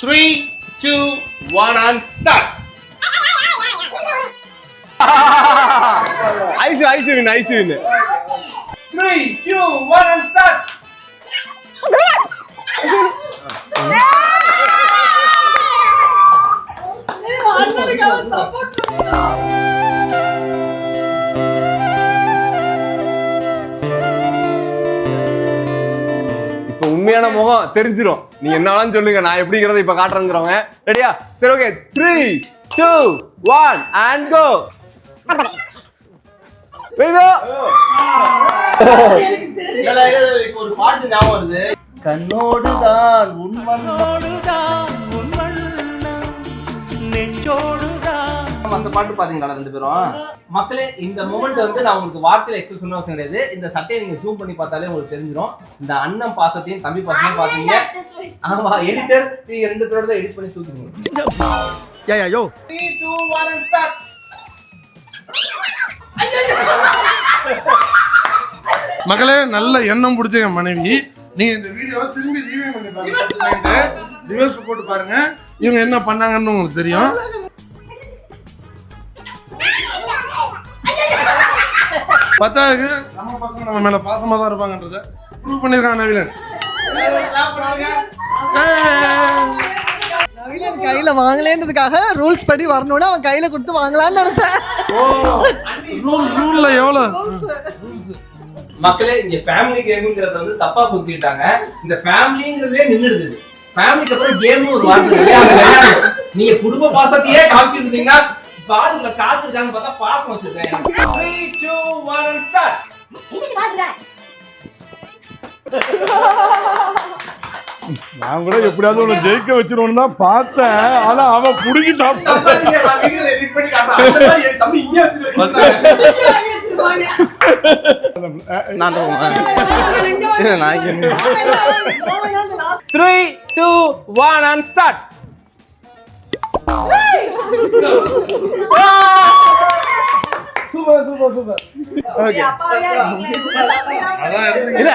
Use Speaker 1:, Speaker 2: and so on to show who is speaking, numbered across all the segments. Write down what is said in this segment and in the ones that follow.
Speaker 1: 3, 2, 1 and start.
Speaker 2: Ice win.
Speaker 1: 3, 2, 1 and start.
Speaker 2: இப்போ உண்மையான முகம் தெரிஞ்சிரும். நீங்க என்னாலும் சொல்லுங்க, நான் எப்படிங்கறத இப்ப காட்டுறேங்கறவங்க. ரெடியா? சரி, ஓகே. 3, 2, 1 and go. வெய்வோ.
Speaker 1: இப்போ ஒரு பாட்டு ஞாபகம் வருது. கண்ணோடுதான் உன்மண்ணோடுதான் நெஞ்சோடுதான். அந்த பாட்டு பாத்தீங்களா ரெண்டு பேரும்? மக்களே, இந்த மொமெண்ட் வந்து நான் உங்களுக்கு வார்த்தையில எக்ஸ்பிரஸ் பண்ண அவசியம் கிடையாது. இந்த சட்டையை நீங்க ஜூம் பண்ணி பார்த்தாலே உங்களுக்கு தெரிஞ்சிடும். இந்த அண்ணன் பாசத்தையும் தம்பி பாசத்தையும் பாத்தீங்க. ஆமா, எடிட்டர் நீங்க ரெண்டு பேரோட தான் எடிட் பண்ணி தூக்குறீங்க. 3, 2, 1 and start.
Speaker 3: மகளே, நல்ல எண்ணம் பிடிச்ச என் மனைவி. நீங்க இந்த வீடியோவை திரும்பி ரீவைண்ட் பண்ணி பாருங்க. ரிவர்ஸ் போட்டு பாருங்க, இவங்க என்ன பண்ணாங்கன்னு உங்களுக்கு தெரியும். பத்தாவது நம்ம பசங்க நம்ம மேல பாசமா தான் இருப்பாங்கன்றத ப்ரூவ் பண்ணிருக்காங்க நவீனன்.
Speaker 4: நவீனன் கையில வாங்கலேன்றதுக்காக ரூல்ஸ் படி வரணும்னு அவன் கையில கொடுத்து வாங்கலாம்னு நினைச்சேன்.
Speaker 3: ரூல்ல எவ்வளவு
Speaker 1: மக்களே, இங்க ஃபேமிலி கேம்ங்கறத வந்து தப்பா புரிஞ்சிட்டாங்க. இந்த ஃபேமிலிங்கறதே நின்னுடுது. ஃபேமிலிக்கு அப்புறம் கேம் ஒரு வார்த்தை. நீங்க குடும்ப பாசத்தையே காமிச்சிட்டு இருந்தீங்கன்னா பாதுல காத்து இருக்காங்க பார்த்தா பாசம் வச்சிருக்கேன். 3, 2, 1 and start.
Speaker 5: நான் கூட எப்படியாவது ஒண்ணு ஜெயிக்க வச்சிருவோம்னு தான் பார்த்தேன். ஆனா அவன் புடிக்கிட்டான்.
Speaker 1: வீடியோல எடிட் பண்ணி காட்டுறேன். அந்த மாதிரி தம்பி இங்கே வச்சிருக்கேன்.
Speaker 2: நான் 3, 2, 1 and start. சூப்பர். ஓகே. இல்ல,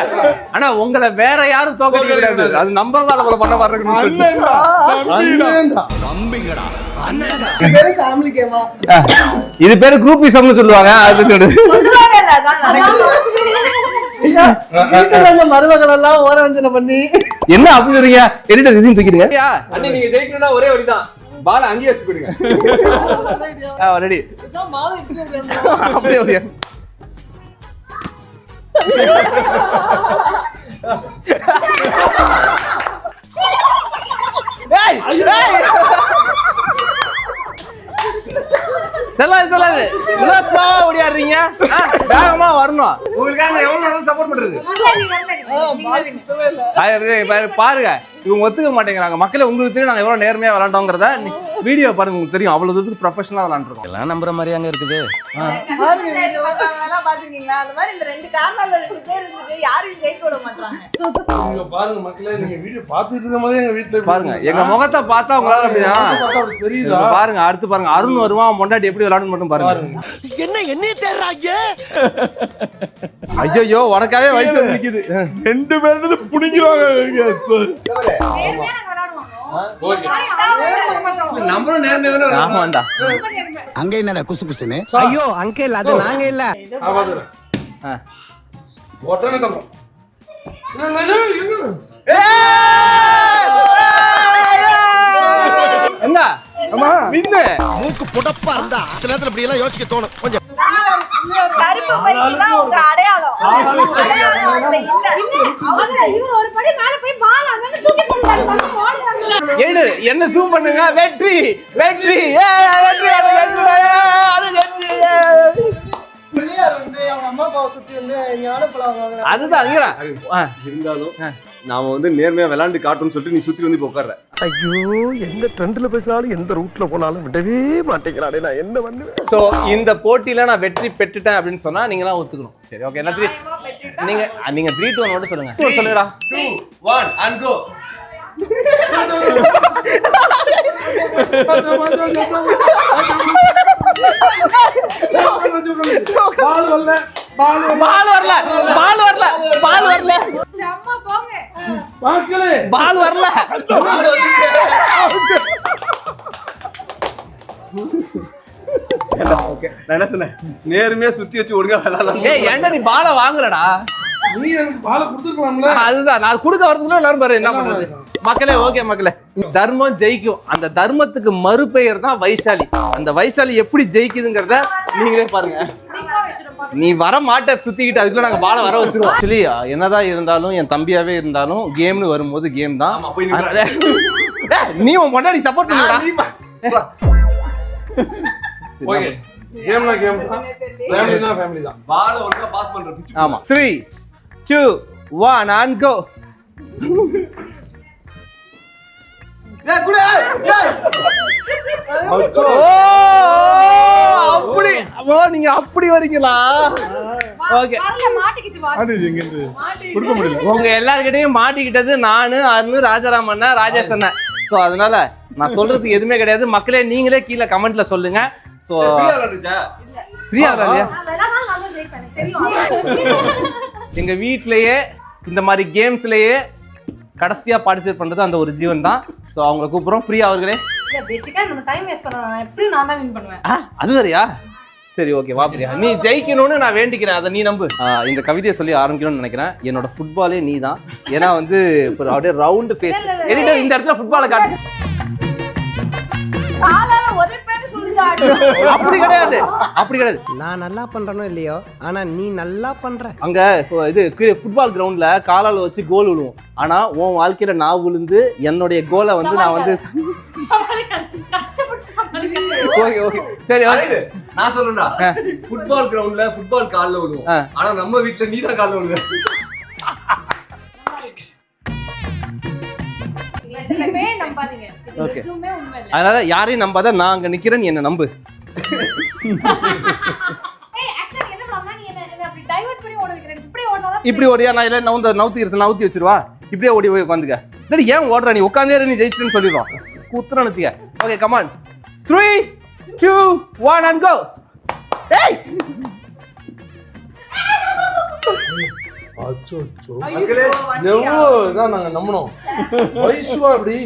Speaker 2: ஆனா உங்களை வேற யாரும் தோக்கடிக்க கூடாது. அது நம்ம தான் அவளை பண்ண வர்றதுக்கு. இது பேரு குரூப்பிசம்னு சொல்லுவாங்க. அது
Speaker 4: மருமகள் எல்லாம் ஓரவஞ்சனை பண்ணி
Speaker 2: என்ன அப்படி சொல்றீங்க? எடிட்டர் இதையும் தூக்கிடுங்க. அண்ணி, நீங்க ஜெயிக்கணும்னா ஒரே வழிதான், பால அங்கேயே வச்சு கொடுங்க. ரெடி? அப்படியே அப்படியே. சொல்லாது ஓடியாடுறீங்க. வேகமா வரணும். உங்களுக்காக எவ்வளவு நேரம் சப்போர்ட் பண்றது? பாருங்க, இவங்க ஒத்துக்க மாட்டேங்கிறாங்க. மக்களே, உங்களுக்கு தெரியும் நாங்க எவ்வளவு நேர்மையா விளையாண்டோங்கிறத. வீடியோ பாருங்க, உங்களுக்கு தெரியும். அவ்வளவு தூரத்துக்கு ப்ரொஃபஷனலா விளையாண்டுருக்கோம். எல்லாம் நம்புற மாதிரி அங்க இருக்குது.
Speaker 3: பாருங்க மக்களே, நீங்க வீடியோ பாத்துட்டு இருக்க மாதிரி எங்க வீட்டுல
Speaker 2: பாருங்க, எங்க முகத்தை பார்த்தா உங்களால அப்படிதான் தெரியுதா? பாருங்க, அடுத்து பாருங்க, அருண் வருவான். மொண்டாட்டி எப்படி விளையாடுன்னு மட்டும் பாருங்க. என்ன தேர்றாங்க? ஐயோ, உனக்காவே வயசு வந்து நிக்குது.
Speaker 5: ரெண்டு பேரு புடிக்கிறாங்க.
Speaker 2: நம்மளும் நேர்மையா தானே. ஆமாண்டா.
Speaker 6: அங்க என்னடா குசு குசுன்னு? ஐயோ, அங்க இல்ல, அது நாங்க இல்ல.
Speaker 3: ஒட்டனே தம்பி.
Speaker 2: என்ன வின்னு?
Speaker 6: மூக்கு புடப்பா இருந்தா சில நேரத்துல இப்படி எல்லாம் யோசிக்க தோணும். கொஞ்சம்
Speaker 7: கருப்பு பைக்கு தான் உங்க அடையாளம். இவர் ஒரு படி மேல போய் பால் அங்க தூக்கி போட்டாரு. தம்பி ஓடுறாங்க.
Speaker 2: என்ன ஜூம் பண்ணுங்க. வெற்றி வெற்றி வெற்றி. அதுதான் இருந்தாலும் நாம வந்து நேர்மையா விளையாண்டு காட்டுன்னு சொல்லிட்டு நீ சுத்தி வந்து உட்கார்ற.
Speaker 6: ஐயோ, எந்த ட்ரெண்ட்ல பேசினாலும் எந்த ரூட்ல போனாலும் விடவே மாட்டேங்கிறானே, நான் என்ன பண்ணுவேன்?
Speaker 2: சோ இந்த போட்டியில நான் வெற்றி பெற்றுட்டேன் அப்படின்னு சொன்னா நீங்க எல்லாம் ஒத்துக்கணும். சரி, ஓகே. நீங்க 3, 2, 1 மட்டும் சொல்லுங்க. சொல்லுடா.
Speaker 1: 2, 1 and go.
Speaker 3: பால் வரல,
Speaker 2: பால் வரல பால் வரல பால் வரல
Speaker 7: செம்ம போங்க.
Speaker 3: மக்களே
Speaker 2: பால் வரல
Speaker 1: நான் என்ன சொன்னேன், நேர்மையா சுத்தி வச்சு ஒழுங்கா விளையாடலாம்.
Speaker 2: ஏய் ஏன்டா நீ பால வாங்கலடா?
Speaker 3: நீ எனக்கு பாலை கொடுத்துருக்கலாம்ல.
Speaker 2: அதுதான் நான் கொடுக்க வரதுக்குள்ள எல்லாரும் பாரு என்ன பண்றது. மக்களே ஓகே மக்களே, தர்மம் ஜெயிக்கும். அந்த தர்மத்துக்கு மறுபெயர் தான் வைசாலி. அந்த வைசாலி எப்படி ஜெயிக்குதுங்கிறத நீங்களே பாருங்க. நீ வர மாட்ட சுத்திக்கிட்டு அதுக்குள்ள நாங்க பால வர வச்சிருவோம். ஆக்சுவலி என்னதான் இருந்தாலும் என் தம்பியாவே இருந்தாலும் கேம்னு வரும்போது கேம் தான்.
Speaker 1: ஆமா, போய் நின்னு
Speaker 2: ஏய், நீ உன் பொண்டாட்டி சப்போர்ட் பண்ணுடா.
Speaker 3: ஓகே கேம்னா கேம் தான், ஃபேமிலினா ஃபேமிலி தான்.
Speaker 1: பால ஒழுங்கா பாஸ் பண்ற பிச்சு.
Speaker 2: ஆமா 3 2 1 and go.
Speaker 1: ஏய் குடு ஏய்.
Speaker 2: அப்படி ஓ நீங்க அப்படி வரீங்களா? ஓகே
Speaker 7: வரல, மாட்டிக்கிச்சு வா.
Speaker 5: அது எங்க இருந்து கொடுக்க முடியல.
Speaker 2: உங்க எல்லார்கிட்டயும் மாட்டிக்கிட்டது நானு, அருண், ராஜாராம் அண்ணா, ராஜேஷ் அண்ணா. சோ அதனால நான் சொல்றதுக்கு எதுவுமே கிடையாது. மக்களே நீங்களே கீழே கமெண்ட்ல சொல்லுங்க. சோ
Speaker 1: பிரியா விளையாடுச்சா?
Speaker 2: பிரியா இல்லையா?
Speaker 7: நான் விளையாடாம நான் தான் ஜெயிப்பேன், எனக்கு தெரியும்.
Speaker 2: எங்க வீட்லயே இந்த மாதிரி கேம்ஸ்லயே கடைசியா பார்ட்டிசிபேட் பண்றது அந்த ஒரு ஜீவன் தான். சோ அவங்கள கூப்பிடுறோம். பிரியா அவர்களே.
Speaker 7: இல்ல பேசிக்கா நம்ம டைம் வேஸ்ட் பண்ணலாம். எப்படி நான் தான் வின் பண்ணுவேன்.
Speaker 2: அது வேறயா? சரி ஓகே வா பிரியா, நீ ஜெயிக்கணும்னு நான் வேண்டிக்கிறேன். அதை நீ நம்பு. இந்த கவிதையை சொல்லி ஆரம்பிக்கணும்னு நினைக்கிறேன். என்னோட ஃபுட்பாலே நீ தான். ஏன்னா வந்து அப்படியே ரவுண்ட் ஃபேஸ் எடிட்டர் இந்த இடத்துல ஃபுட்பாலை காட்டு.
Speaker 8: காலால உதைப்பேன்னு சொல்லுதா?
Speaker 2: அப்படி கிடையாது, அப்படி கிடையாது.
Speaker 4: நான் நல்லா பண்றனோ இல்லையோ, ஆனா நீ நல்லா பண்ற.
Speaker 2: அங்க இது ஃபுட்பால் கிரவுண்ட்ல காலால வச்சு கோல் விழுவோம். ஆனா உன் வாழ்க்கையில நான் விழுந்து என்னுடைய கோலை வந்து நான் வந்து
Speaker 7: கஷ்டப்பட்டு சமாளிக்கிறேன்.
Speaker 2: ஓகே ஓகே சரி
Speaker 1: அழகு, நான் சொல்றேன்டா, ஃபுட்பால் கிரவுண்ட்ல ஃபுட்பால் கால்ல விழுவோம். ஆனா நம்ம வீட்ல நீ தான் கால்ல விழுவ.
Speaker 7: எதுவுமே நம்பாதீங்க. இது
Speaker 2: Okay.
Speaker 7: எதுவுமே உண்மை இல்ல.
Speaker 2: அதனால யாரையும் நம்பாத, நான் அங்க நிக்கிறேன், நீ என்ன நம்பு.
Speaker 7: ஏய் ஆக்சுவலி என்ன பண்ணா நீ என்ன அப்படி டைவர்ட் பண்ணி ஓட வைக்கிறேன். இப்படி ஓடுனதா
Speaker 2: இப்படி ஓடியா? நான் இல்ல நவுத்தி வச்சிருவா. இப்படியே ஓடி போய் உட்காந்துக்க. இல்ல ஏன் ஓடுற நீ? உட்காந்தே நீ ஜெயிச்சுன்னு சொல்லிடுவோம். குத்துற நிறுத்திக்க. Okay come on 3 2 1 and go. ஏய்
Speaker 3: அச்சோ
Speaker 1: மக்களே
Speaker 3: எவ்வளோ இதான் நாங்க நம்பணும். வைஷுவா அப்படி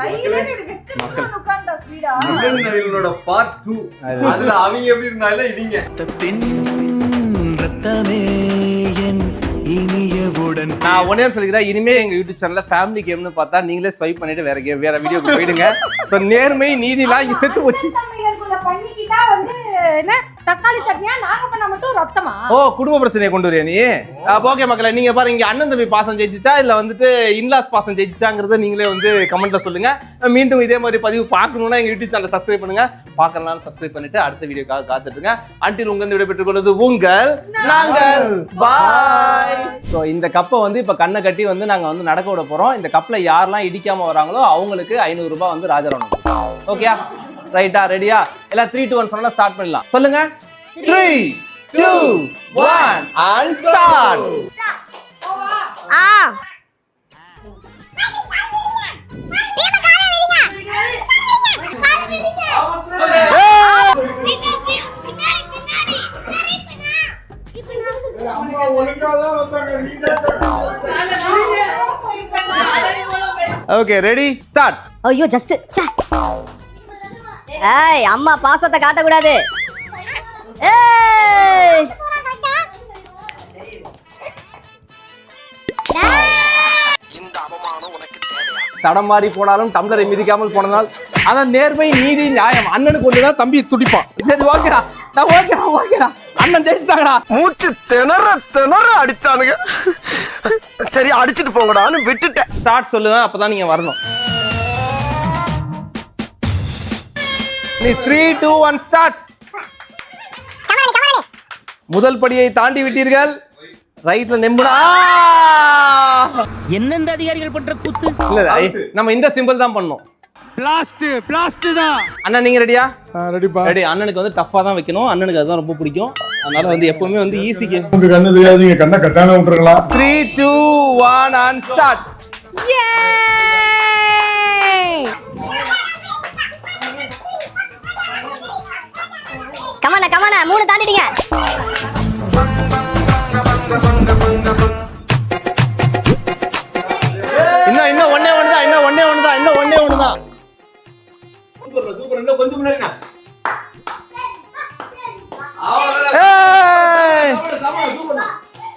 Speaker 8: கையில எனக்கு வெக்கத்துல உட்கார்ந்தா ஸ்பீடா.
Speaker 1: மகன் நவீனோட பார்ட் 2. அதுல அவங்க எப்படி இருந்தாலும் இவங்க
Speaker 2: நான் ஒன்னே சொல்லிக்கிறேன், இனிமே எங்க யூடியூப் சேனல்ல ஃபேமிலி கேம்னு பார்த்தா நீங்களே ஸ்வைப் பண்ணிட்டு வேற வீடியோக்கு போயிடுங்க. சோ நேர்மை நீதிலாம் இங்க செத்து போச்சு.
Speaker 7: தமிழர்குள்ள பண்ணிக்கிட்டா வந்து என்ன தக்காளி சட்னியா? நாங்க பண்ண மட்டும் ரத்தமா?
Speaker 2: ஓ குடும்ப பிரச்சனையை கொண்டு வரியா நீ? ஓகே மக்களே, நீங்க பாருங்க இங்க அண்ணன் தம்பி பாசம் ஜெயிச்சிச்சா இல்ல வந்துட்டு இன்லாஸ் பாசம் ஜெயிச்சிச்சாங்கிறத நீங்களே வந்து கமெண்ட்ல சொல்லுங்க. மீண்டும் இதே மாதிரி பதிவு பார்க்கணும்னா எங்க யூடியூப் சேனலை சப்ஸ்கிரைப் பண்ணுங்க. பார்க்கலாம் சப்ஸ்கிரைப் பண்ணிட்டு அடுத்த வீடியோக்காக காத்துட்டுங்க. அன்டில் உங்க விடை பெற்றுக் கொள்வது உங்கள் நாங்கள். பாய். ஸோ இந்த கப்பை வந்து இப்ப கண்ணை கட்டி வந்து நாங்க வந்து நடக்க விட போறோம். இந்த கப்ல யாரெல்லாம் இடிக்காம வராங்களோ அவங்களுக்கு 500 ரூபாய் வந்து ராஜாராம். ஓகே ரைட்டா? ரெடியா? எல்லாம் 3 2 1 சொன்னா ஸ்டார்ட் பண்ணலாம். சொல்லுங்க 3 2 1 and start.
Speaker 8: Ah
Speaker 2: okay ready start.
Speaker 8: ஐயோ ஜஸ்ட் ஏய் அம்மா பாசத்தை காட்ட கூடாது. ஏய்
Speaker 6: இந்த அவமானம் உனக்கு தேவையா?
Speaker 2: தடம் மாறி போனாலும் டம்ளரை மிதிக்காமல் போனதால் அதான் நேர்மை நீதி நியாயம். அண்ணனுக்கு ஒண்ணுதான் தம்பி துடிப்பான். சரி ஓகேடா, நான் ஓகேடா அண்ணன் ஜெயிச்சுட்டாங்கடா.
Speaker 6: மூச்சு திணற அடிச்சானுங்க. சரி அடிச்சிட்டு போங்கடான்னு விட்டுட்டேன்.
Speaker 2: ஸ்டார்ட் சொல்லுவேன், அப்பதான் நீங்க வரணும். நீ 3 2 1 ஸ்டார்ட். முதல் படியை தாண்டி விட்டீர்கள். ரைட்ல நெம்புடா.
Speaker 9: என்னென்ன அதிகாரிகள் பண்ற கூத்து?
Speaker 2: இல்ல நம்ம இந்த சிம்பிள் தான் பண்ணோம்.
Speaker 9: பிளாஸ்ட் தான்.
Speaker 2: அண்ணா நீங்க ரெடியா?
Speaker 5: ரெடிப்பா.
Speaker 2: ரெடி. அண்ணனுக்கு வந்து டஃபா தான் வைக்கணும். அண்ணனுக்கு அதுதான் ரொம்ப பிடிக்கும். அதனால வந்து எப்பவுமே வந்து ஈஸி கேம்.
Speaker 5: உங்க கண்ணு தெரியாதீங்க, கண்ணை கட்டாம விட்டுருங்களா?
Speaker 2: 3 2 1 and start.
Speaker 8: கமானா 3 தாண்டிட்டீங்க.
Speaker 2: இன்னும் ஒண்ணே ஒண்ணுதான். சூப்பர் இன்னும் கொஞ்சம் முன்னாடிங்க.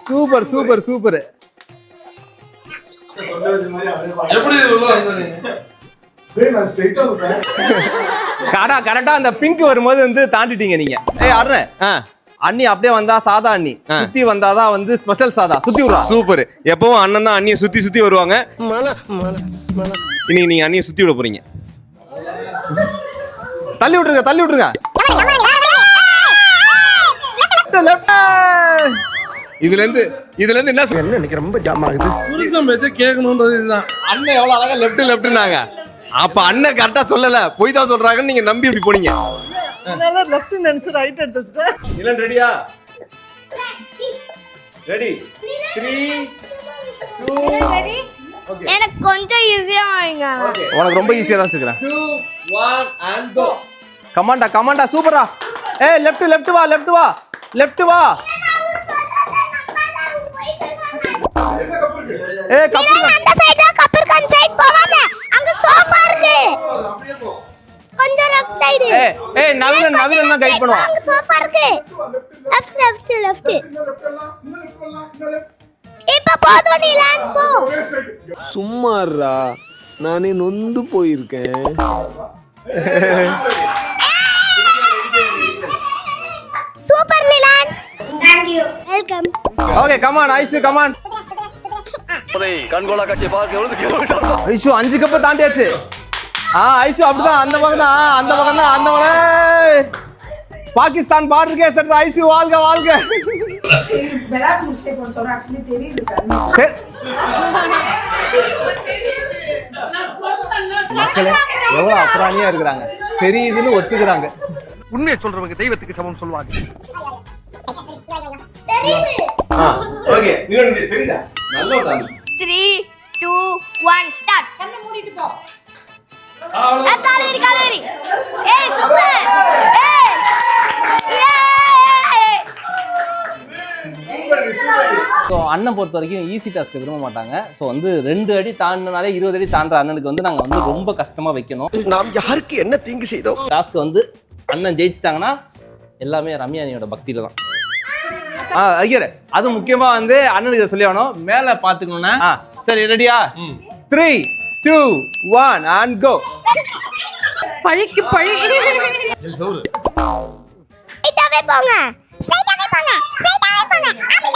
Speaker 2: சூப்பர்
Speaker 3: எப்படி உள்ள வந்தீங்க? நான் ஸ்ட்ரைட்டா வரேன்.
Speaker 2: கரெக்டா அந்த பிங்க் வரும்போது வந்து தாண்டிட்டீங்க நீங்க. ஆடுறேன். அண்ணி அப்படியே வந்தா சாதா அண்ணி, சுத்தி வந்தாதான் வந்து ஸ்பெஷல் சாதா. சுத்தி விடுறா.
Speaker 10: சூப்பர். எப்பவும் அண்ணன் தான் அண்ணியை சுத்தி வருவாங்க. இன்னைக்கு நீங்க அண்ணியை சுத்தி விட போறீங்க.
Speaker 2: தள்ளி விட்டுருங்க.
Speaker 10: இதுல இருந்து என்ன
Speaker 6: என்ன இன்னைக்கு ரொம்ப ஜாம் ஆகுது.
Speaker 3: புருஷன் பேச்ச கேட்கணும்ன்றது இதுதான்.
Speaker 2: அண்ணன் எவ்வளவு அழகா
Speaker 10: லெஃப்ட்னாங்க. அப்ப அண்ணன் கரெக்டா சொல்லல, போய் தான் சொல்றாங்கன்னு நீங்க நம்பி இப்படி போனீங்க.
Speaker 4: அதனால லெஃப்ட் நினைச்சு ரைட் எடுத்து வச்சுட்டேன்.
Speaker 10: நிலன் ரெடியா? ரெடி 3 2
Speaker 7: எனக்கு கொஞ்சம் ஈஸியா வாங்க.
Speaker 2: உனக்கு ரொம்ப ஈஸியா தான் வச்சுக்கிறேன்.
Speaker 10: 2 1 and go.
Speaker 2: கமாண்டா சூப்பரா. லெஃப்ட் வா. கப்பு
Speaker 7: அந்த சைடு கப்பர்கான் சைடு போவாத. அங்க சோஃபா இருக்கு. கொஞ்சம் லெஃப்ட் சைடு.
Speaker 2: நவீரன் தான் கைட் பண்ணுவான்.
Speaker 7: அங்க சோஃபா இருக்கு. லெஃப்ட். இப்ப போதும் நீ லேண்ட் போ.
Speaker 6: சும்மாறா, நானே நொந்து போயிருக்கேன்.
Speaker 7: Super Nilan. Thank you. Welcome.
Speaker 2: Okay come on Aishu come on.
Speaker 6: கண்கோலா காட்சி பார்க்க
Speaker 2: ஐஷு 5 கப் தாண்டியாச்சு. ஐஷு அப்படிதான். அந்த பக்கம் பாகிஸ்தான் பார்டர் கேஸ் எடுத்து ஐஷு வாழ்க.
Speaker 8: விளையாட்டு முடிச்சே போன சொல்ற ஆக்சுவலி தெரியுது.
Speaker 2: எவ்வளவு அப்புறாணியா இருக்கிறாங்க. தெரியுதுன்னு ஒத்துக்கிறாங்க.
Speaker 6: உண்மையை சொல்றவங்க தெய்வத்துக்கு சமம் சொல்லுவாங்க.
Speaker 10: ஓகே நிலன் தெரியுதா? நல்ல டான்.
Speaker 7: 3 2 1 ஸ்டார்ட். கண்ணை மூடிட்டு போ. காலேரி. சூப்பர்.
Speaker 1: ஸோ அண்ணன் பொறுத்த வரைக்கும் ஈஸி டாஸ்க்கு விரும்ப மாட்டாங்க. ஸோ வந்து 2 அடி தாண்டினாலே 20 அடி தாண்டுற அண்ணனுக்கு வந்து நாங்கள் வந்து ரொம்ப கஷ்டமாக வைக்கணும்.
Speaker 6: நாம் யாருக்கு என்ன தீங்கு செய்தோம்?
Speaker 1: டாஸ்க்கு வந்து அண்ணன் ஜெயிச்சிட்டாங்கன்னா எல்லாமே ரம்யானியோட பக்தியில தான்.
Speaker 2: ஐயர் அது முக்கியமா வந்து அண்ணனுக்கு சொல்லி ஆகணும். மேல பாத்துக்கணும்னா சரி ரெடியா? 3 2 1 and go.
Speaker 8: பழிக்கு பழி.
Speaker 7: ஸ்ட்ரைட்டாவே போங்க. அப்படிதான்.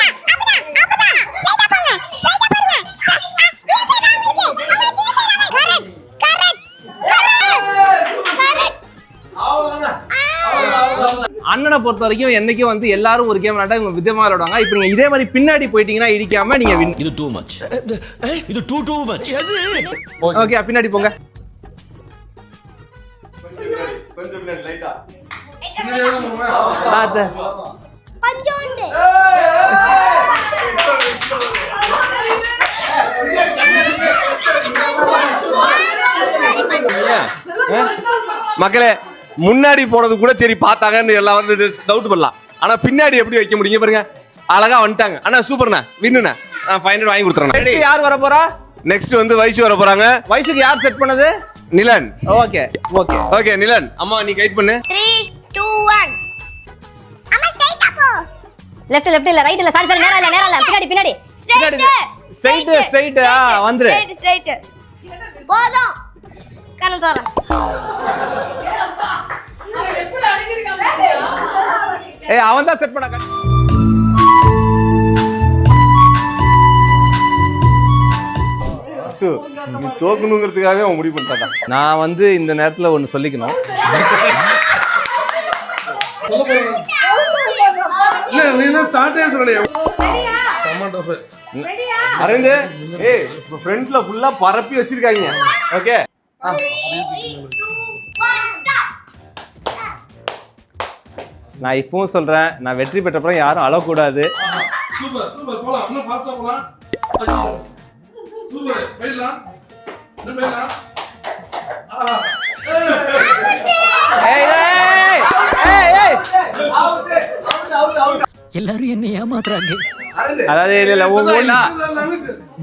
Speaker 2: அண்ணனை பொறுத்த வரைக்கும் என்னைக்கும் வந்து எல்லாரும் ஒரு கேம் விளையாட்டா இவங்க விதமா விளையாடுவாங்க. இப்போ நீங்க இதே மாதிரி பின்னாடி போயிட்டீங்கன்னா இடிக்காம நீங்க வின்.
Speaker 9: இது டூ மச். இது டூ மச்.
Speaker 2: ஓகே பின்னாடி போங்க.
Speaker 10: கொஞ்சம் பின்னாடி லைட்டா.
Speaker 7: கொஞ்சோண்டு.
Speaker 10: மக்களே முன்னாடி போனது கூட சரி பார்த்தாங்கன்னு எல்லாம் வந்து டவுட் பண்ணலாம். ஆனா பின்னாடி எப்படி வைக்க முடியுங்க பாருங்க. அழகா வந்துட்டாங்க. அண்ணா சூப்பர்ண்ணா வின்னுண்ணா. நான் 500 வாங்கி கொடுத்துறேன்.
Speaker 2: யார் வர போறா?
Speaker 10: நெக்ஸ்ட் வந்து வைஷு வர போறாங்க.
Speaker 2: வைஷுக்கு யார் செட் பண்ணது?
Speaker 10: நிலன்.
Speaker 2: ஓகே
Speaker 10: நிலன் அம்மா நீ கைட் பண்ணு.
Speaker 7: 3 2 1 அம்மா ஸ்ட்ரைட்டா போ. லெஃப்ட் இல்ல ரைட் இல்ல சாரி நேரா இல்ல பின்னாடி
Speaker 2: ஸ்ட்ரைட் வந்துரு.
Speaker 7: ஸ்ட்ரைட் போதும். கண்ணு தர. அவன் எப்படி அடிக்குறான்?
Speaker 2: அவன் தான் செட் பண்ணா.
Speaker 10: தோக்கணுங்கிறதுக்காகவே அவன் முடிவு பண்ணிட்டான்.
Speaker 2: நான் வந்து இந்த நேரத்துல ஒன்னு சொல்லிக்கணும்.
Speaker 3: இல்ல நீ ஸ்டார்ட்டே சொல்லலையே.
Speaker 2: அரவிந்த் ஃப்ரண்ட்ல ஃபுல்லா பரப்பி வச்சிருக்காங்க. ஓகே நான் இப்பவும் சொல்றேன், நான் வெற்றி பெற்ற அப்புறம் யாரும் அழக்கூடாது.
Speaker 3: சூப்பர் போலாம். இன்னும் ஃபாஸ்டா போலாம். சூப்பர் போயிடலாம்.
Speaker 9: எல்லாரும் என்ன ஏமாத்துறாங்க.
Speaker 2: அதாவது இல்ல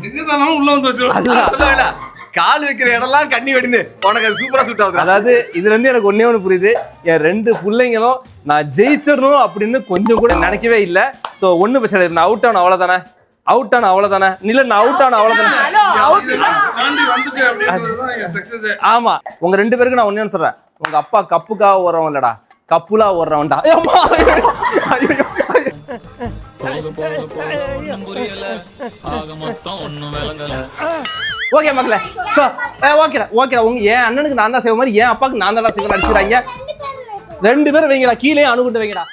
Speaker 3: என்னதானாலும் உள்ள வந்து வச்சிருவோம்.
Speaker 10: கால் வைக்கிற இடம்லாம் கண்ணி வெடின்னு உனக்கு அது சூப்பரா சூட் ஆகுது.
Speaker 2: அதாவது இதுல இருந்து எனக்கு ஒண்ணே ஒண்ணு புரியுது, என் 2 பிள்ளைங்களும் நான் ஜெயிச்சிடணும் அப்படின்னு கொஞ்சம் கூட நினைக்கவே இல்லை. ஸோ ஒண்ணு பிரச்சனை இல்லை, நான் அவுட் ஆன அவ்வளவுதானே, அவுட் ஆன அவ்வளவுதானே, இல்ல நான் அவுட் ஆன அவ்வளவுதானே.
Speaker 3: தாண்டி வந்துட்டு அப்படின்றதுதான் எங்க சக்சஸ்.
Speaker 2: ஆமா, உங்க 2 பேருக்கு நான் ஒண்ணே சொல்றேன், உங்க அப்பா கப்புக்காக ஓடுறவன் இல்லடா, கப்புலா ஓடுறவன்டா. ஓகே மக்களே, ஸோ ஓகே உங்க என் அண்ணனுக்கு நான் தான் செய்வ மாதிரி என் அப்பாவுக்கு நான் தான் செய்வேன் அடிச்சுறாங்க. 2 பேரும் வைங்கடா, கீழே அணுகுண்டு வைங்கடா.